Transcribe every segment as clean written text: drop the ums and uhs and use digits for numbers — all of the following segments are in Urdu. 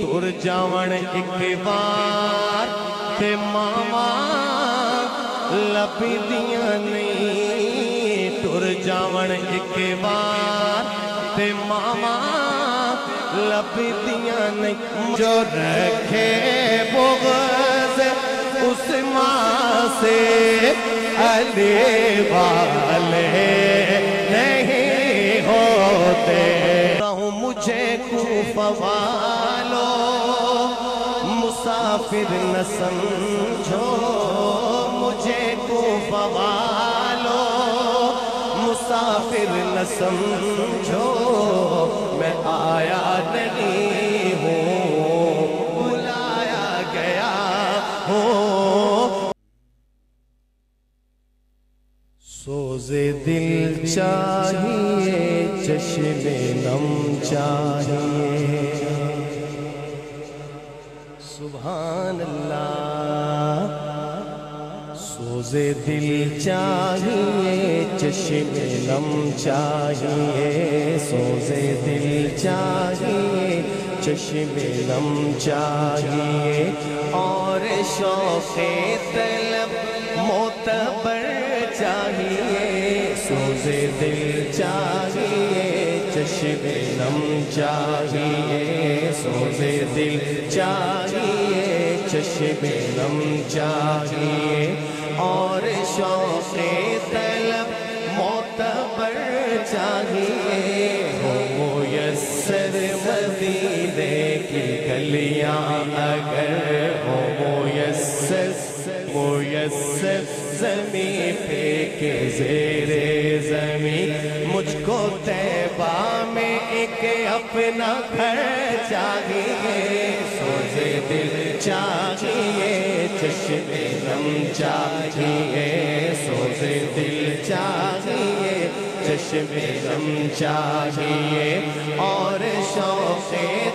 ٹر جاون ایک بار تے ماما لبدیاں نہیں ٹر جاون ایک بار تے ماما لبدیاں نہیں جو رکھے بغض اس ماں سے علی والے نہیں ہوتے مجھے کوفہ والوں مسافر نہ سمجھو مجھے کوفہ والوں مسافر نہ سمجھو میں آیا نہیں ہوں بلایا گیا ہوں سوز دل چاہیے چشم نم چاہیے سبحان اللہ سوز دل چاہیے چشم نم چاہیے سوز دل چاہیے چشم نم چاہیے اور شوق طلب معتبر چاہیے سوز دل چاہیے چشم نم چاہیے سوز دل چاہیے چشم نم چاہیے اور شوق طلب معتبر چاہیے ہو میسر مدینے کی گلیاں اگر ہو میسر زمین پہ کے زیر زمین مجھ کو طیبہ میں ایک اپنا گھر چاہیے سوز دل چاہیے چشم نم چاہیے سوز دل چاہیے چشم نم چاہیے اور شوق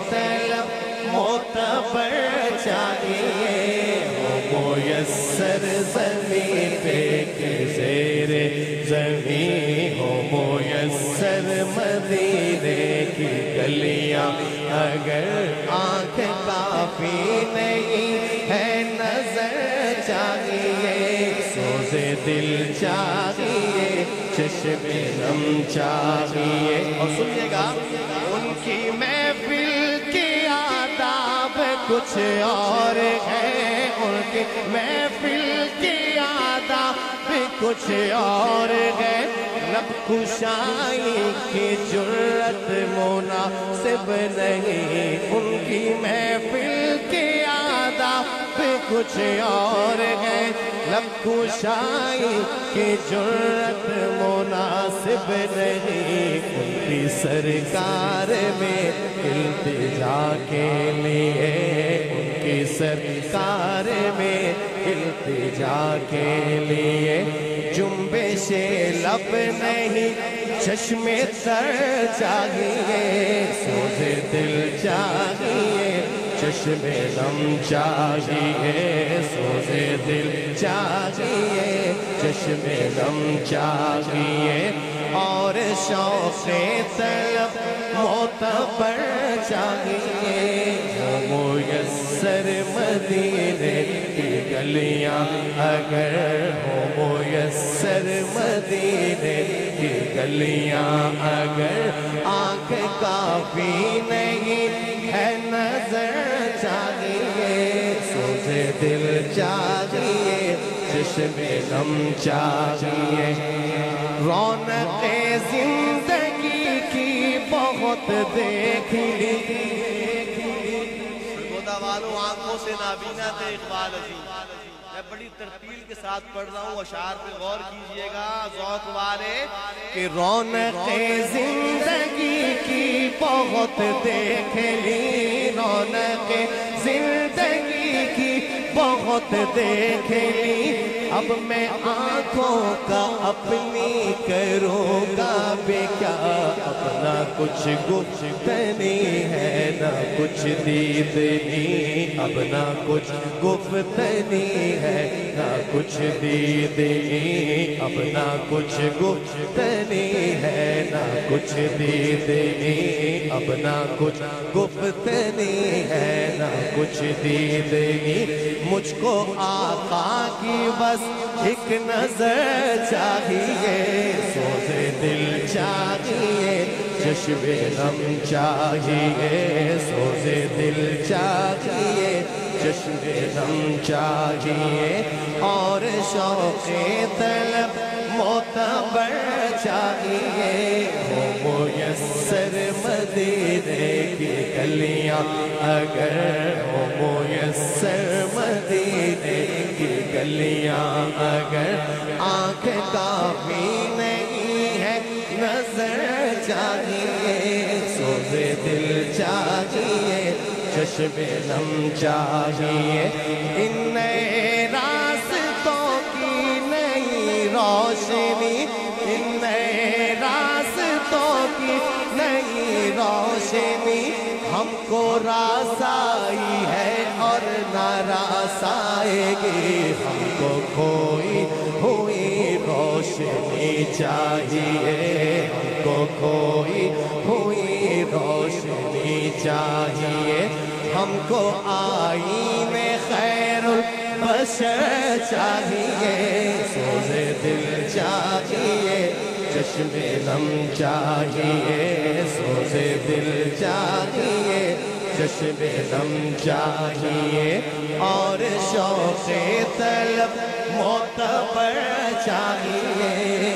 طلب معتبر چاہیے میسر زمین پہ کے زیر زمین ہو میسر مدینے کی گلیاں اگر آنکھ کافی نہیں ہے نظر چاہیے سوز دل چاہیے چشم نم چاہیے اور سنیے گا ان کی محفل کی آداب کچھ اور ہے ان کی محفل کی آداب کچھ اور ہے لب کشائی کی جرت مناسب نہیں ان کی محفل کی آداب کچھ اور ہے لب کشائی کی جرت مناسب نہیں ان کی سرکار میں التجا کے لیے ان کی سرکار میں التجا کے لیے جنبش لب نہیں چشم تر چاہیے سوز دل چاہیے چشم نم چاہیے سوز دل چاہیے چشم نم چاہیے اور شوق طلب معتبر چاہیے میسر مدینے کی گلیاں اگر ہو میسر مدینے کی گلیاں اگر آنکھ کافی نہیں ہے نظر چاہیے سوز دل چاہیے چشم نم چاہیے رونق زندگی کی بہت دیکھ لی گودا والوں آنکھوں سے نابینا تھے اقبال عزیز میں بڑی ترتیل کے ساتھ پڑھ رہا ہوں اشعار پہ غور کیجئے گا ذوق والے کہ رونق زندگی کی بہت دیکھ لی رونق زندگی کی بہت دیکھ لی اب میں آنکھوں کا اپنی کروں گا بے کیا اپنا کچھ گفتنی ہے نہ کچھ دیدنی اب نہ کچھ گفتنی ہے نہ کچھ دیدنی اب نہ کچھ گفتنی ہے نہ کچھ دیدنی اب نہ کچھ گفتنی ہے کچھ دیدنی مجھ کو آقا کی بس ایک نظر چاہیے سوز دل چاہیے چشم نم چاہیے سوز دل چاہیے چشم نم چاہیے اور شوق طلب معتبر چاہیے ہو میسر مدینے کی گلیاں اگر ہو میسر مدینے کی گلیاں اگر آنکھ کافی نہیں ہے نظر چاہیے سوز دل چاہیے چشم نم چاہیے ان نئے راستوں کی نئی روشنی ان نئے راستوں کی نئی روشنی ہم کو رسائی ہے اور نہ رسائے گی ہم کو کھوئی ہوئی روشنی چاہیے ہم کو کھوئی ہوئی روشنی چاہیے ہم کو آئین خیر البشر چاہیے سوز دل چاہیے چشم نم چاہیے سوز دل چاہیے چشم نم چاہیے اور شوق طلب معتبر چاہیے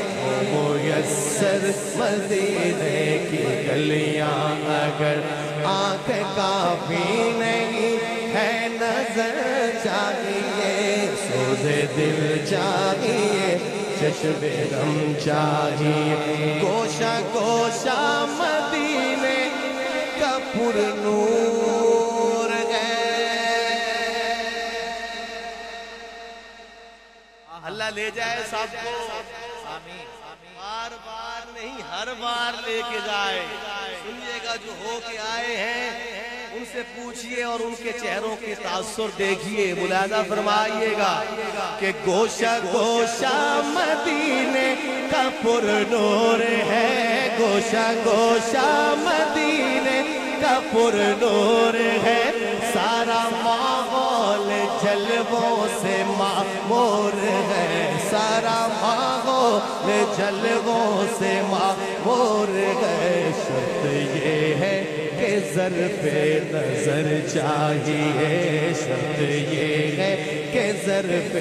میسر مدینے کی گلیاں اگر آنکھ کافی نہیں ہے نظر چاہیے سوز دل چاہیے چشم نم چاہیے گوشہ گوشہ مدینے کا پر نور ہے اللہ لے جائے سب کو آمین بار بار نہیں ہر بار لے کے جائے سنیے گا جو ہو کے آئے ہیں ان سے پوچھئے اور ان کے چہروں کے تاثر دیکھیے ملاحظہ فرمائیے گا کہ گوشہ گوشہ مدینے کا پر نور ہے گوشہ گوشہ مدینے کا پر نور ہے سارا ماحول جلووں سے معمور ہے سارا ماحول جلووں سے معمور ہے شرط یہ ہے کہ ظرف نظر چاہیے شرط یہ ہے کہ ظرف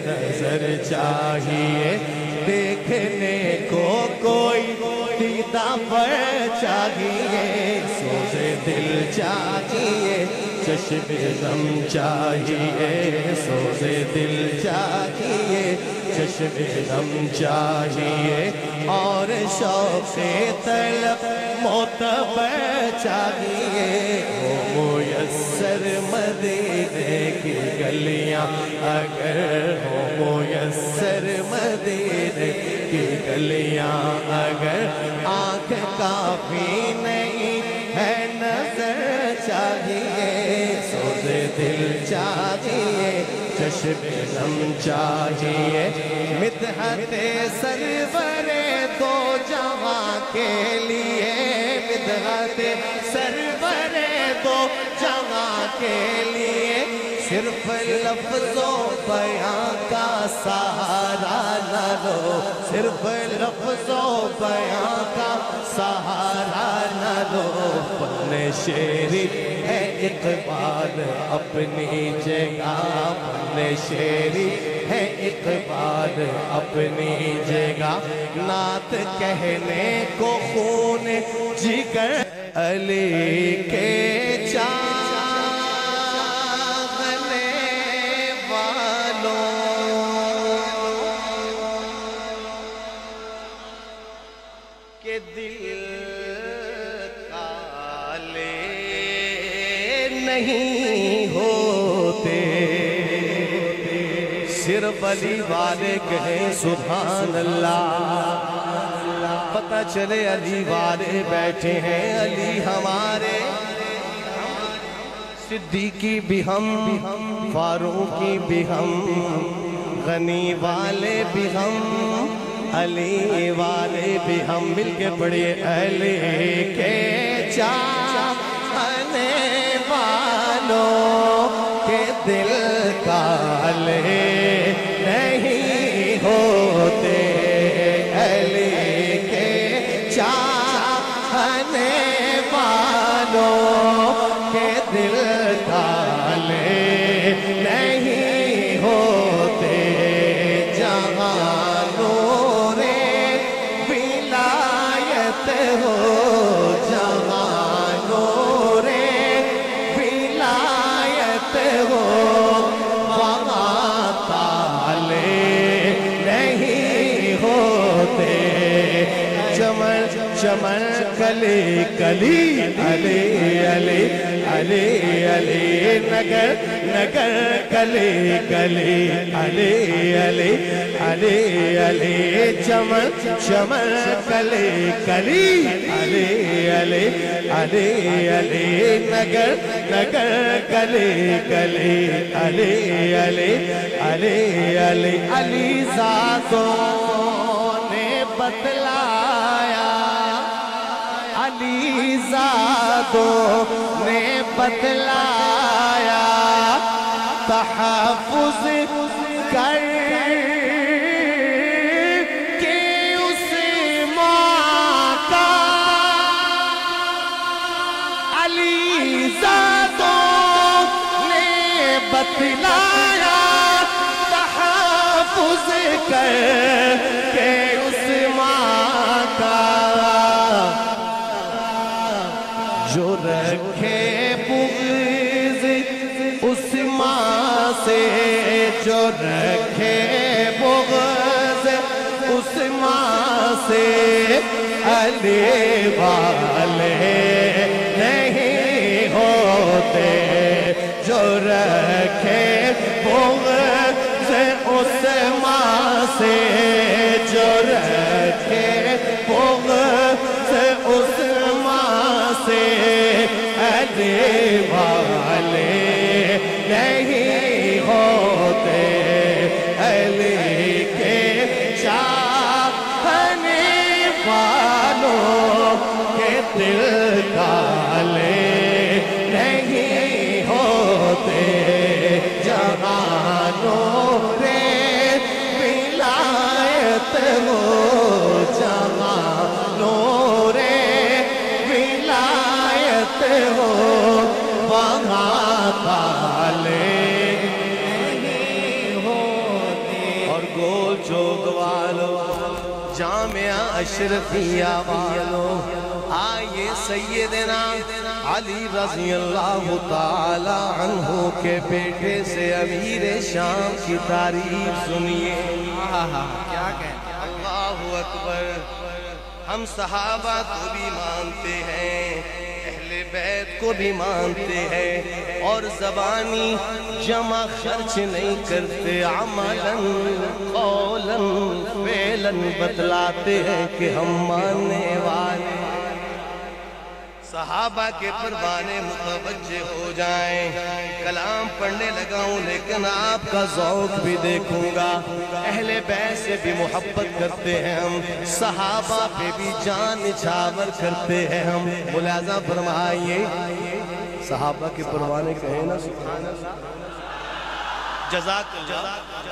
نظر چاہیے دیکھنے کو کوئی دیدہ پر چاہیے سوز دل چاہیے چشم نم چاہیے سوز دل چاہیے چشم نم چاہیے اور شوق طلب معتبر چاہیے ہو میسر مدینے کی گلیاں اگر ہو میسر مدینے کی گلیاں اگر آنکھ کافی نہیں ہے نظر چاہیے سوز دل چاہیے چشم نم چاہیے مدحت سرور دو جہاں کے لیے مدحت سرور دو جہاں کے لیے صرف لفظوں بیاں کا سہارا نہ لو صرف لفظوں بیاں کا سہارا نہ لو فن شعری ہے اقبال اپنی جگہ فن شعری ہے اقبال اپنی جگہ نعت کہنے کو خون جگر علی کے چاہنے والوں کے دل کالے نہیں ہوتے صرف علی والے کہیں سبحان اللہ پتہ چلے علی والے بیٹھے ہیں علی ہمارے صدیقی بھی ہم فاروقی بھی ہم غنی والے بھی ہم علی والے بھی ہم مل کے پڑھیے علی کے چاہنے والوں دل کالے نہیں ہوتے، علی کے چاہنے والوں کے دل کالے نہیں ہوتے، جہاں نور ولایت ہو، جہاں نور ولایت ہو، وہاں تالے نہیں ہوتے، چمن چمن کلی کلی، علی علی علی علی، نگر نگر کلی کلی، علی علی علی علی، چمن چمن کلی کلی، علی علی علی علی، نگر نگر کلی کلی، علی علی علی علی، علی ذاتوں نے بتلایا، علی ذاتوں نے بتلایا، تحفظ کر کے اس ماں کا، علی ذاتوں نے بتلایا، تحفظ کر کے اس ماں کا، جو رکھے بغض اس ماں سے، جو رکھے بغض اس ماں سے، علی والے نہیں ہوتے، جو رکھے بغض اس ماں سے، جو رکھے بغض اس ماں سے، علی والے نہیں ہوتے، علی کے چاہنے والوں کے دل کالے نہیں ہوتے، جہاں نور ولایت ہو، جہاں نور ولایت ہو، وہاں تالے نہیں ہوتے۔ اور گول چوک والوں، جامعہ اشرفیہ والوں، آئیے سیدنا علی رضی اللہ تعالی عنہ کے بیٹے سے امیر شام کی تعریف سنیے۔ کیا کہتے ہیں، اللہ اکبر۔ ہم صحابہ کو بھی مانتے ہیں، اہل بیت کو بھی مانتے ہیں، اور زبانی جمع خرچ نہیں کرتے، عملاً قولاً فعلاً بتلاتے ہیں کہ ہم ماننے والے۔ صحابہ کے پروانے متوجہ ہو جائیں، کلام پڑھنے لگا ہوں لیکن آپ کا ذوق بھی دیکھوں گا، اہل بیت سے بھی محبت کرتے ہیں ہم، صحابہ پہ بھی جان نچھاور کرتے ہیں ہم۔ ملاحظہ فرمائیے، صحابہ کے پروانے کہیں نا سبحان اللہ، جزاک اللہ،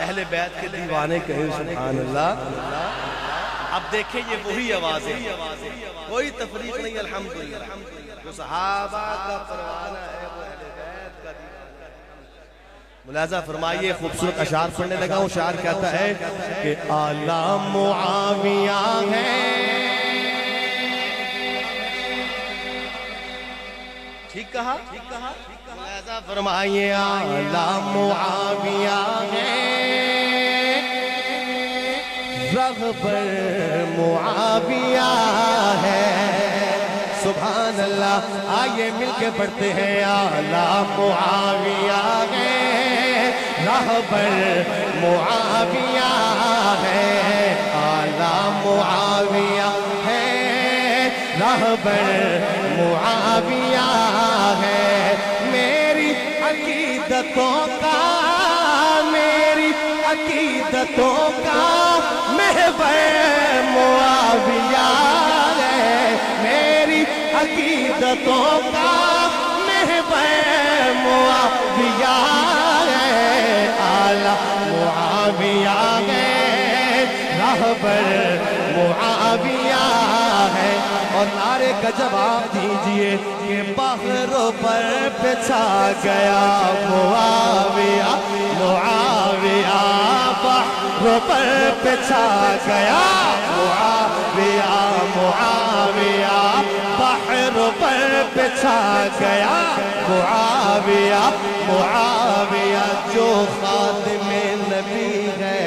اہل بیت کے دیوانے کہیں سبحان اللہ۔ اب دیکھیں یہ وہی آواز ہے، کوئی تفریق نہیں، الحمدللہ، جو صحابہ کا پروانہ ہے وہ اہل بیت کا دیوانہ۔ ملاحظہ فرمائیے، خوبصورت اشعار پڑھنے لگا ہوں، شاعر کہتا ہے کہ اعلیٰ معاویہ ہے، ٹھیک کہا؟ ملاحظہ فرمائیے، اعلیٰ معاویہ ہے، رغبر معاویہ ہے، سبحان اللہ۔ آئیے مل کے پڑھتے ہیں، اعلیٰ معاویہ ہے، رغبر معاویہ ہے، اعلیٰ معاویہ ہے، رغبر معاویہ ہے، میری عقیدتوں کا، میری عقیدتوں کا محور معاویہ ہے، میری عقیدتوں کا محور معاویہ اور نعرے کا جواب دیجئے کہ پہاڑوں پر چھا گیا معاویہ معاویہ پہاڑوں پر چھا گیا معاویہ معاویہ پہاڑوں پر چھا گیا معاویہ معاویہ جو خادم نبی ہے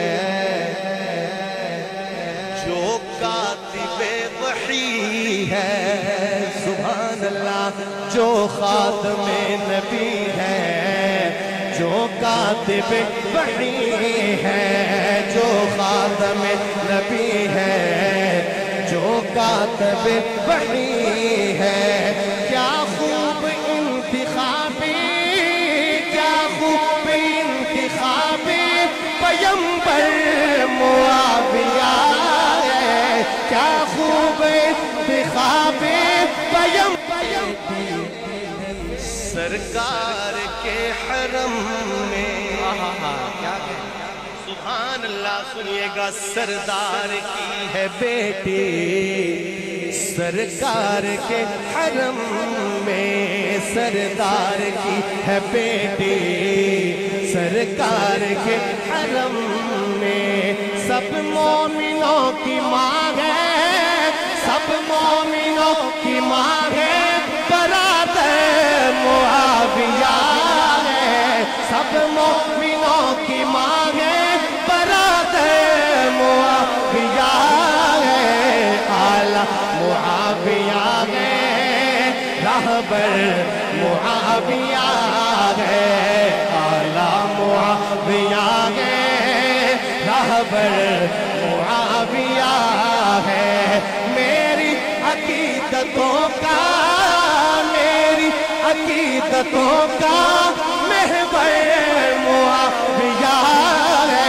جو کاتب وحی ہے سبحان اللہ جو خاتم نبی ہے جو کاتب وحی ہے جو خاتم نبی ہے جو کاتب وحی ہے کیا خوب انتخابی کیا خوب انتخابی پیمبر معاویہ ہے کیا خوب انتخابی پیمبر سرکار کے حرم میں سبحان اللہ سنیے گا سردار کی ہے بیٹی سرکار کے حرم میں سردار کی ہے بیٹی سرکار کے حرم میں سب مومنوں کی ماں ہے سب مومنوں کی ماں ہے برادر معاویہ ہے سب مومنوں کی ماں ہے برادر معاویہ ہے اعلیٰ معاویہ ہے رہبر معاویہ ہے اعلیٰ معاویہ ہے رہبر معاویہ ہے میری عقیدتوں کا میری عقیدتوں کا محور معاویہ ہے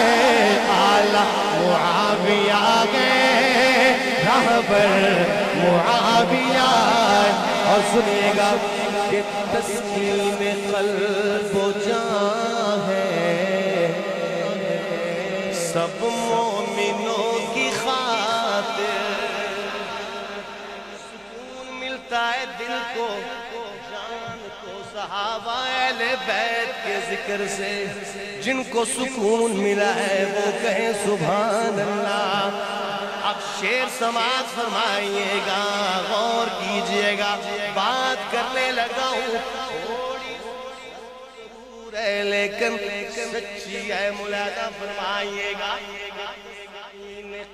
اعلیٰ معاویہ ہے رہبر معاویہ اور سنیے گا کہ تسکین قلب و جان ہے سب مومنوں کی خاطر سکون ملتا ہے دل کو جان کو صحابہ اہل بیت کے ذکر سے جن کو سکون ملا ہے وہ کہیں سبحان اللہ اب شعر سماعت فرمائیے گا غور کیجئے گا بات کرنے لگا ہوں تھوڑی ضرور ہے لیکن سچی ہے ملاحظہ فرمائیے گا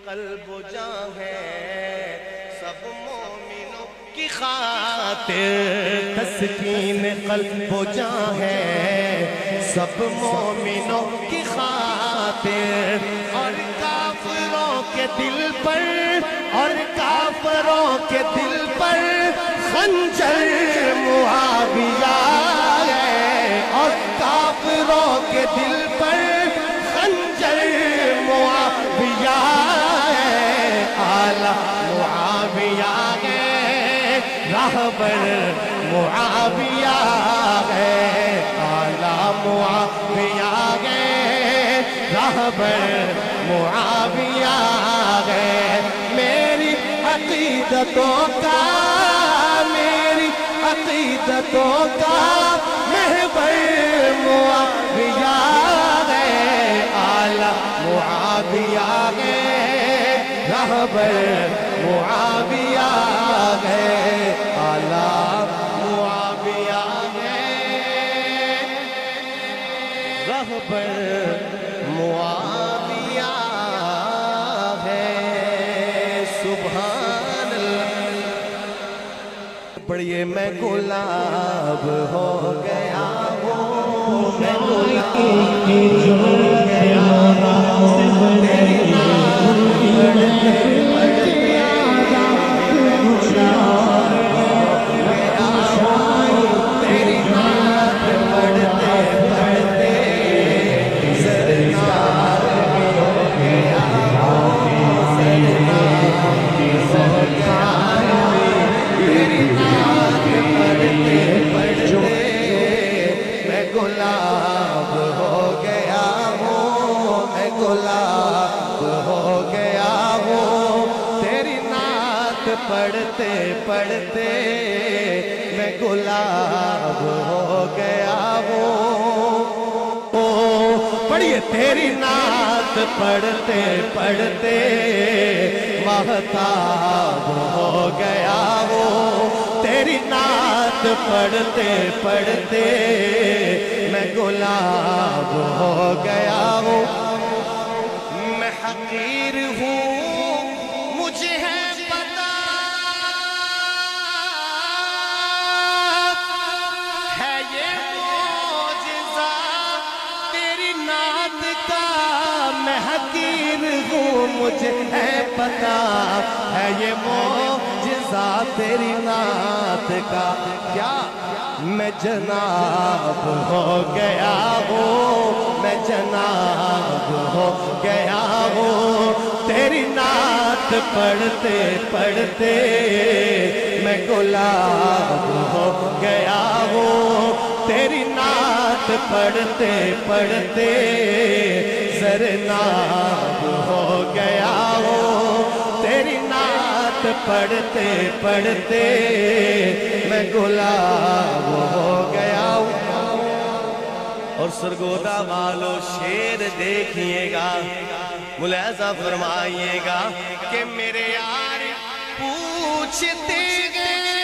قلب و جان ہے سب مومنوں کی خاطر تسکین قلب و جان ہے سب مومنوں کی خاطر اور کافروں کے دل پر اور کافروں کے دل پر خنجر معاویہ ہے اور کافروں کے دل پر خنجر معاویہ ہے اعلیٰ معاویہ ہے رہبر معاویہ ہے اعلیٰ معاویہ ہے رہبر معاویہ ہے میری عقیدتوں کا میری عقیدتوں کا محور معاویہ ہے اعلیٰ معاویہ ہے رہبر معاویہ ہے اعلیٰ معاویہ ہے رہبر معاویہ ہے سبحان اللہ پڑھئے میں گلاب ہو گیا ہوں میں گلاب ہو گیا ہوں تیری گلاب ہو گیا ہوں میں گلاب ہو گیا ہوں تیری نعت پڑھتے پڑھتے میں گلاب ہو گیا ہوں پڑھیے تیری نعت پڑھتے پڑھتے مہتاب ہو گیا ہوں تیری نعت پڑھتے پڑھتے میں گلاب ہو گیا ہوں میں حقیر ہوں مجھے ہے پتا ہے یہ معجزہ تیری نعت کا میں حقیر ہوں مجھے ہے پتا ہے یہ معجزہ تیری نعت کا کیا میں جناب ہو گیا ہوں میں جناب ہو گیا ہوں تیری نعت پڑھتے پڑھتے میں گلاب ہو گیا ہوں تیری نعت پڑھتے پڑھتے زرناب ہو گیا ہوں تیری نعت پڑھتے پڑھتے میں گلاب ہو گیا ہوں اور سرگودا والو شیر دیکھئے گا ملاحظہ فرمائیے گا کہ میرے یار پوچھتے گئے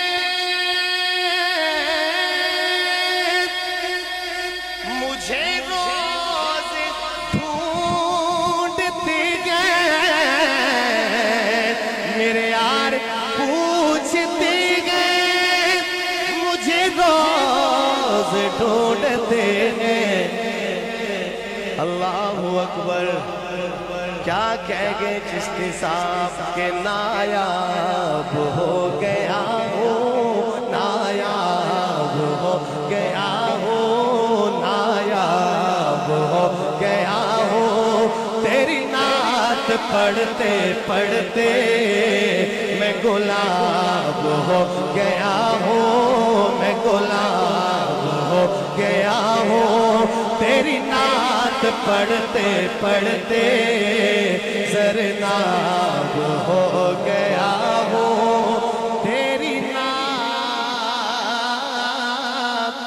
مجھے روز ڈھونڈتے گئے میرے یار پوچھتے گئے مجھے روز ڈھونڈتے گئے اللہ اکبر کیا کہہ گئے چشتی صاحب کہ نایاب ہو گیا ہوں نایاب ہو گیا ہوں نایاب ہو گیا ہوں تیری نعت پڑھتے پڑھتے میں گلاب ہو گیا ہوں میں گلاب ہو گیا ہوں تیری نعت پڑھتے پڑھتے زرناب ہو گیا ہوں تیری نعت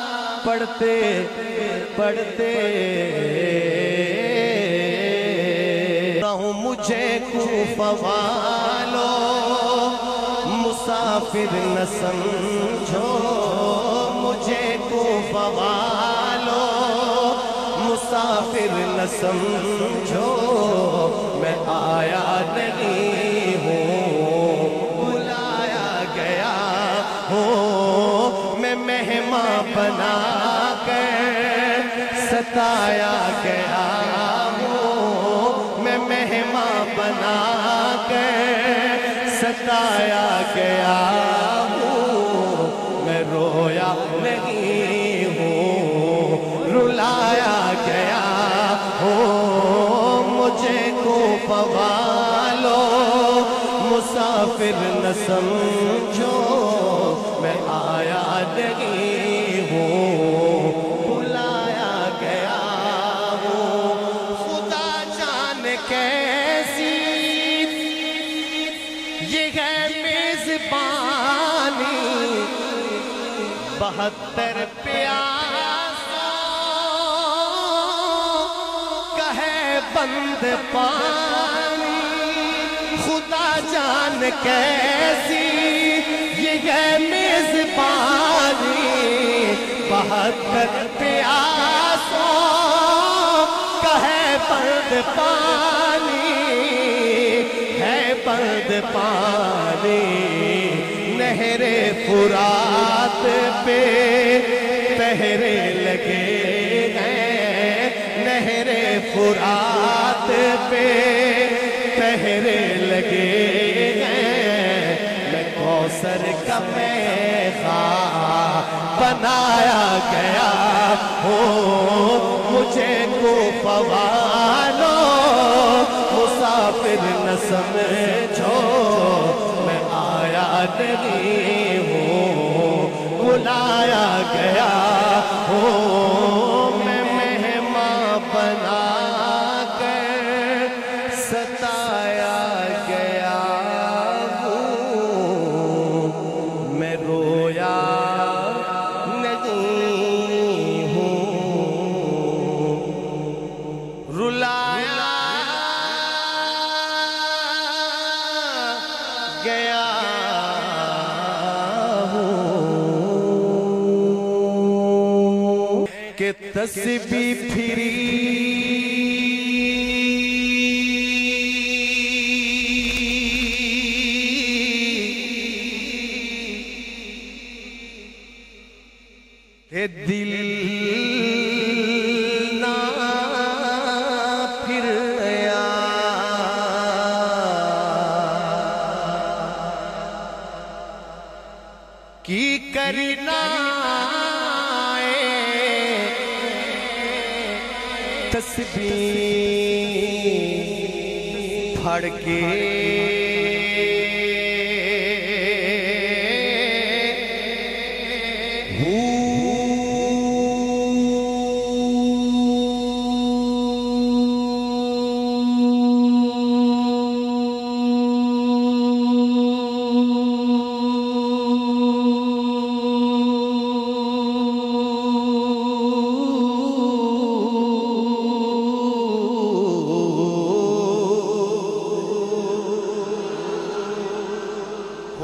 پڑھتے پڑھتے مجھے کوفہ والو مسافر نہ سمجھو مجھے کوفہ والو مسافر نہ سمجھو میں آیا نہیں ہوں بلایا گیا ہوں میں مہمان بنا کر ستایا گیا ہوں میں مہمان بنا کر ستایا گیا ہوں میں رویا نہیں ہوں رلایا گیا ہوں مجھے کوفہ والو مسافر نہ سمجھو میں آیا نہیں ہوں بلایا گیا ہوں خدا جان کیسی یہ ہے میزبانی 72 پیاسوں کا ہے بند پانی خدا جان کیسی یہ ہے میزبانی 72 پیاسوں کا ہے بند پانی ہے بند پانی نہر فرات پہ پہرے لگے ہیں نہر فرات پہ پہرے لگے ہیں میں کوثر کا میخوار بنایا گیا ہوں مجھے کوفہ والو مسافر نہ سمجھو میں آیا نہیں ہوں بلایا گیا ہوں میں مہمان بنا کر ستایا گیا ہوں کہ تسبیح پھری دل نہ پھر آیا کی کرنا تسبیح پھڑ کے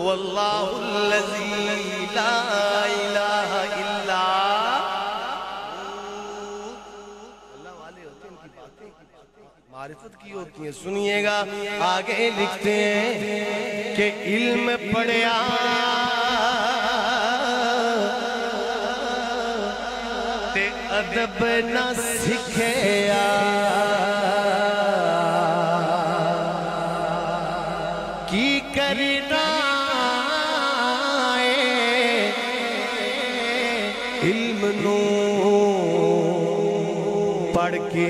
واللہ الذی لا الہ الا اللہ والے ہوتے ہیں، ان کی باتیں معرفت کی ہوتی ہیں. سنیے گا آگے لکھتے ہیں کہ علم پڑھیا تے ادب نہ سکھیا کی کرنا علم نو پڑھ کے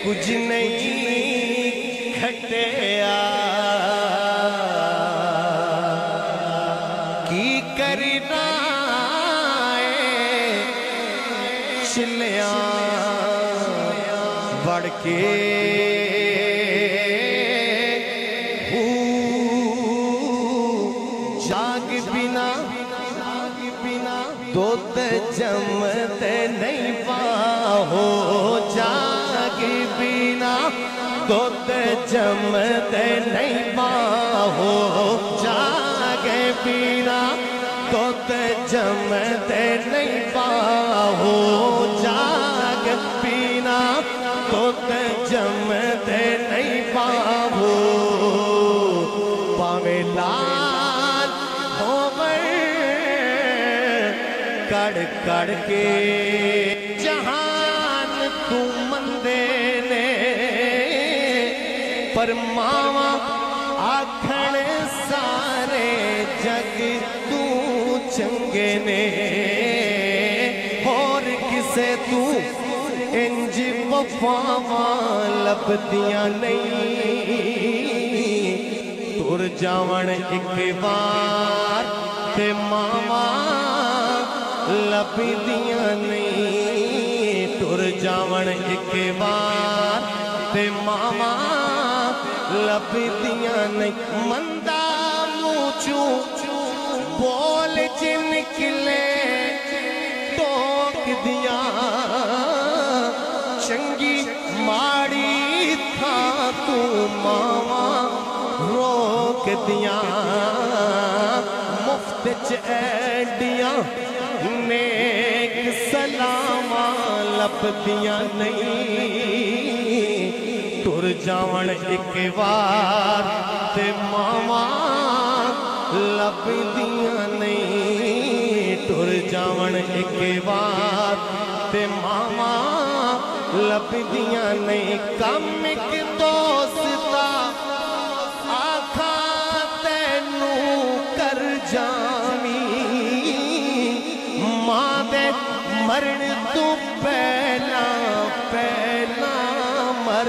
کچھ نہیں کھٹیا کی کرنا چلیاں بڑھ کے جاگ بنا دودھ جمتے نہیں پاہو جاگ بنا دودھ جمتے نہیں پاہو جاگ بنا دودھ جمتے نہیں پاہو جاگ بنا دودھ جمتے نہیں پاہو پاوے لال کڑ کڑ کے جہان تو مندے نے پر ماما آکھن سارے جگ تو چنگے نے اور کسے تو انج وفاواں لبدیاں نہیں تر جاون ایک بار تے ماما لبدیاں نہیں تر جاون ایک بار تے ماما لبدیاں نہیں مندہ موچوں بول چ نکلے ٹوک دیا چنگی ماڑی تھا تو ماما روک دیا مفت چ ایڈیاں نیک سلاماں لبدیاں نہیں تر جاون ایک بار تے ماما لبدیاں نہیں تر جاون ایک بار تے ماما لبدیاں نہیں کم ایک دوستا آکھا تینوں کر جامی ماں دے مرن تو پہلا پہلا مر